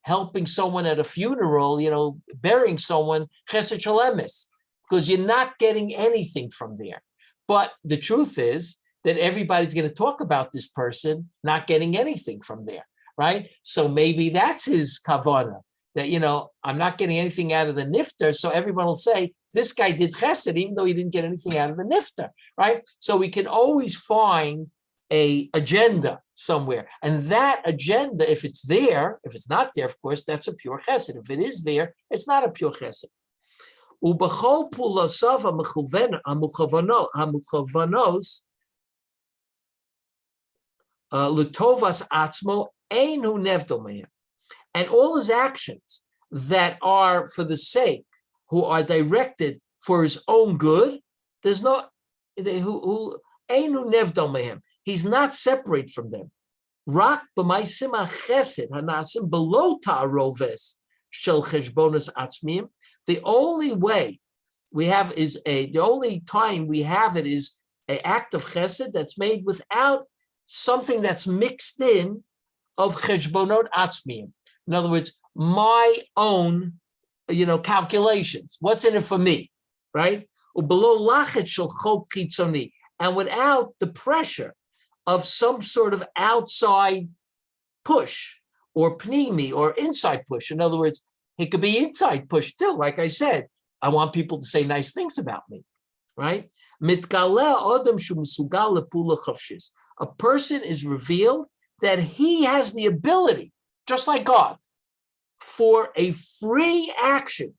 helping someone at a funeral, burying someone, chesed shalemis, because you're not getting anything from there. But the truth is that everybody's going to talk about this person not getting anything from there, right? So maybe that's his kavanah. that, I'm not getting anything out of the nifter, so everyone will say, this guy did chesed, even though he didn't get anything out of the nifter, right? So we can always find a agenda somewhere. And that agenda, if it's there, if it's not there, of course, that's a pure chesed. If it is there, it's not a pure chesed. Ubechol pulasav hamuchavanos lutovas atzmo einu nevdo mehem. And all his actions that are for the sake, who are directed for his own good, there's no einu nevdo mehem. He's not separate from them. Rak b'maisim hachesed hanasim below ta'aroves shel cheshbonos atzmiyim. The only way we have the only time we have it is an act of chesed that's made without something that's mixed in of cheshbonot atzmiyim. In other words, my own, calculations. What's in it for me, right? Below lachet shel chok chitzoni, and without the pressure of some sort of outside push or pnimi or inside push. In other words, it could be inside push too. Like I said, I want people to say nice things about me, right? A person is revealed that he has the ability, just like God, for a free action,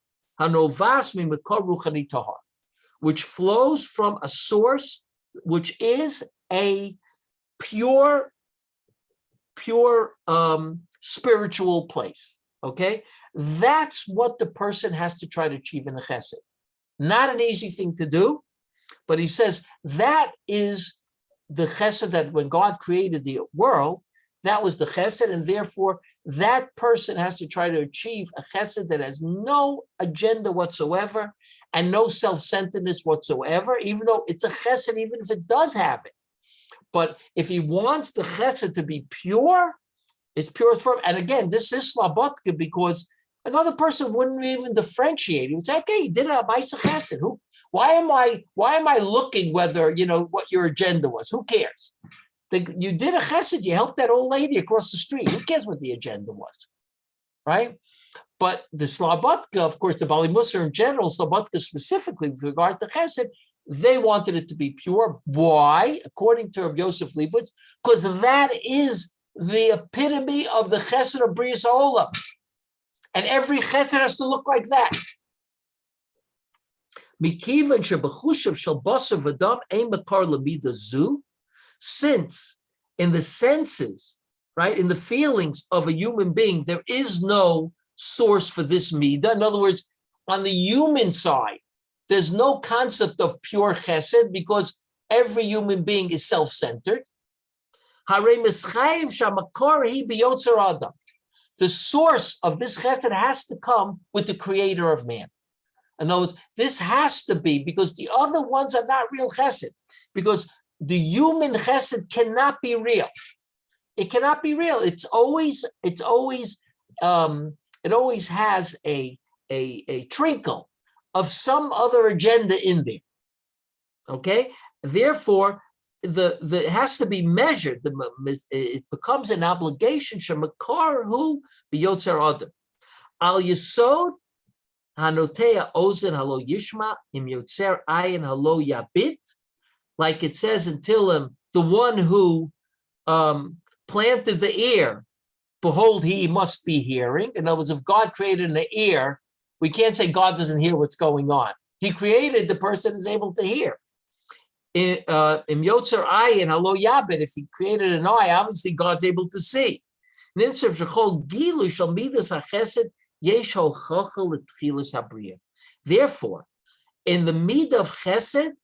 which flows from a source which is a pure spiritual place. Okay, that's what the person has to try to achieve in the chesed. Not an easy thing to do, but he says that is the chesed that when God created the world, that was the chesed, and therefore that person has to try to achieve a chesed that has no agenda whatsoever and no self-centeredness whatsoever, even though it's a chesed, even if it does have it. But if he wants the chesed to be pure, it's pure from, and again, this is slabotka because another person wouldn't even differentiate. He would say, okay, you did a ma'aseh chesed. Why am I looking whether, what your agenda was? Who cares? You did a chesed, you helped that old lady across the street. Who cares what the agenda was, right? But the slabotka, of course, the Bali Musar in general, slabotka specifically with regard to chesed, they wanted it to be pure. Why? According to Rabbi Yosef Leibowitz, because that is the epitome of the chesed of Brias HaOlam. And every chesed has to look like that. Since in the senses, right, in the feelings of a human being, there is no source for this midah. In other words, on the human side, there's no concept of pure chesed because every human being is self-centered. The source of this chesed has to come with the creator of man. In other words, this has to be, because the other ones are not real chesed, because the human chesed cannot be real. It cannot be real. It always has a trinkle of some other agenda in there. Okay, therefore, it has to be measured. It becomes an obligation. Shemakar hu b'yotzer adam al yesod hanotea ozen halo yishma im yotzer ayin halo yabit, like it says in Tillim, the one who planted the ear, behold, he must be hearing. In other words, if God created an ear, we can't say God doesn't hear what's going on. He created the person is able to hear. Im yotzer ayin halo yabit, if he created an eye, obviously God's able to see. Therefore, in the midah of chesed,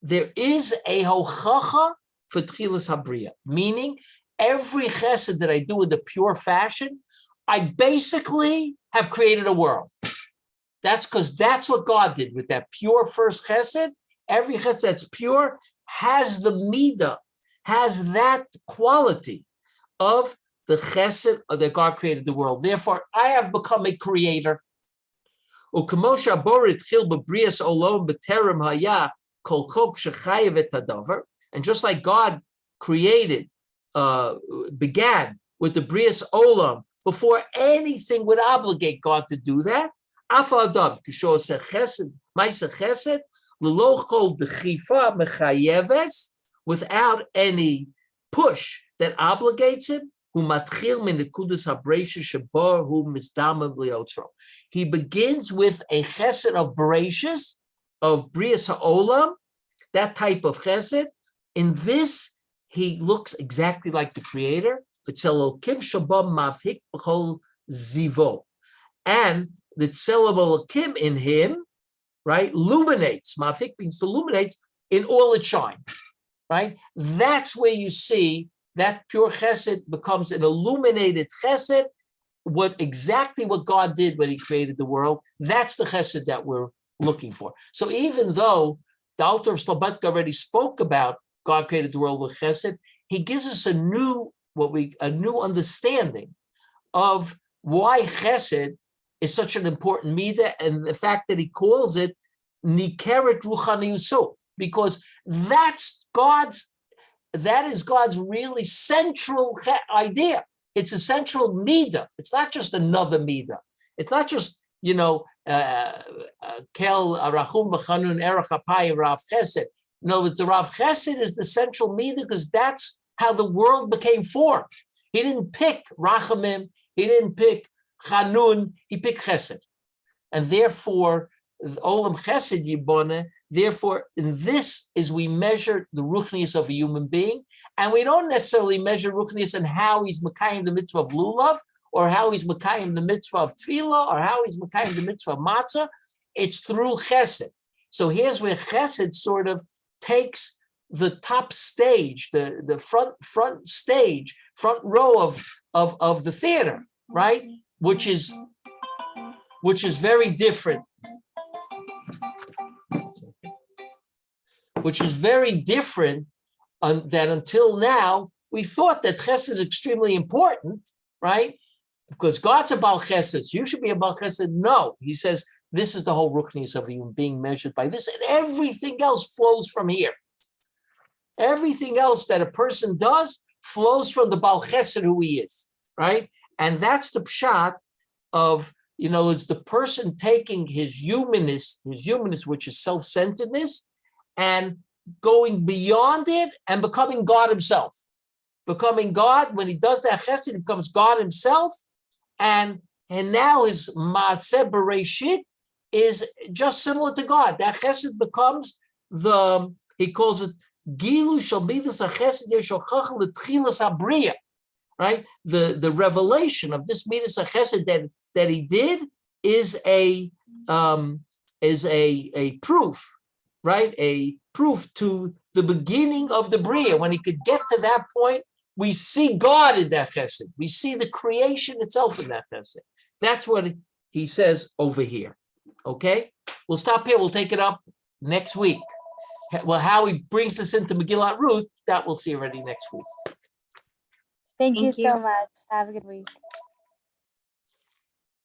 there is a hochacha for tchilas habriya, meaning every chesed that I do in the pure fashion, I basically have created a world. That's because that's what God did with that pure first chesed. Every chesed that's pure has the midah, has that quality of the chesed that God created the world. Therefore, I have become a creator. And just like God created, began with the Brias Olam, before anything would obligate God to do that. Without any push that obligates him. He begins with a chesed of Bereshis, of Brias HaOlam, that type of chesed. In this, he looks exactly like the Creator. And the Tzelem Elokim in him, right, illuminates. Mavhik means to illuminates in all its shine, right? That's where you see that pure chesed becomes an illuminated chesed. Exactly what God did when he created the world, that's the chesed that we're looking for. So even though the Alter of Slobodka already spoke about God created the world with chesed, he gives us a new understanding of why chesed is such an important midah, and the fact that he calls it nikeret ruchaniyuso, because that is God's really central idea. It's a central midah. It's not just another midah. It's not just, kel arachum v'chanun erech hapayim rav chesed. No, the rav chesed is the central midah because that's how the world became formed. He didn't pick rachamim. He didn't pick chanun. He picked chesed, and therefore olam chesed yiboneh. Therefore, in this is we measure the ruchnius of a human being, and we don't necessarily measure ruchnius in how he's mekayim the mitzvah of lulav, or how he's mekayim the mitzvah of tefillah, or how he's mekayim the mitzvah of matzah. It's through chesed. So here's where chesed sort of takes the top stage, the front stage, front row of the theater, right? Which is very different. Which is very different than until now. We thought that chesed is extremely important, right? Because God's about chesed, so you should be about chesed. No, he says this is the whole ruchnius of you being measured by this, and everything else flows from here. Everything else that a person does flows from the Baal Chesed who he is, right? And that's the pshat of, it's the person taking his humanness, which is self-centeredness, and going beyond it and becoming God himself. Becoming God, when he does that chesed, he becomes God himself. And now his maaseh bereshit is just similar to God. That chesed becomes he calls it gilu shel midas chesed yeshokach l'tchilas habriya, right? The revelation of this midas chesed that he did is a proof, right? A proof to the beginning of the Bria. When he could get to that point, we see God in that chesed. We see the creation itself in that chesed. That's what he says over here. Okay? We'll stop here. We'll take it up next week. Well, how he brings this into Megillat Ruth, that we'll see already next week. Thank you so much. Have a good week.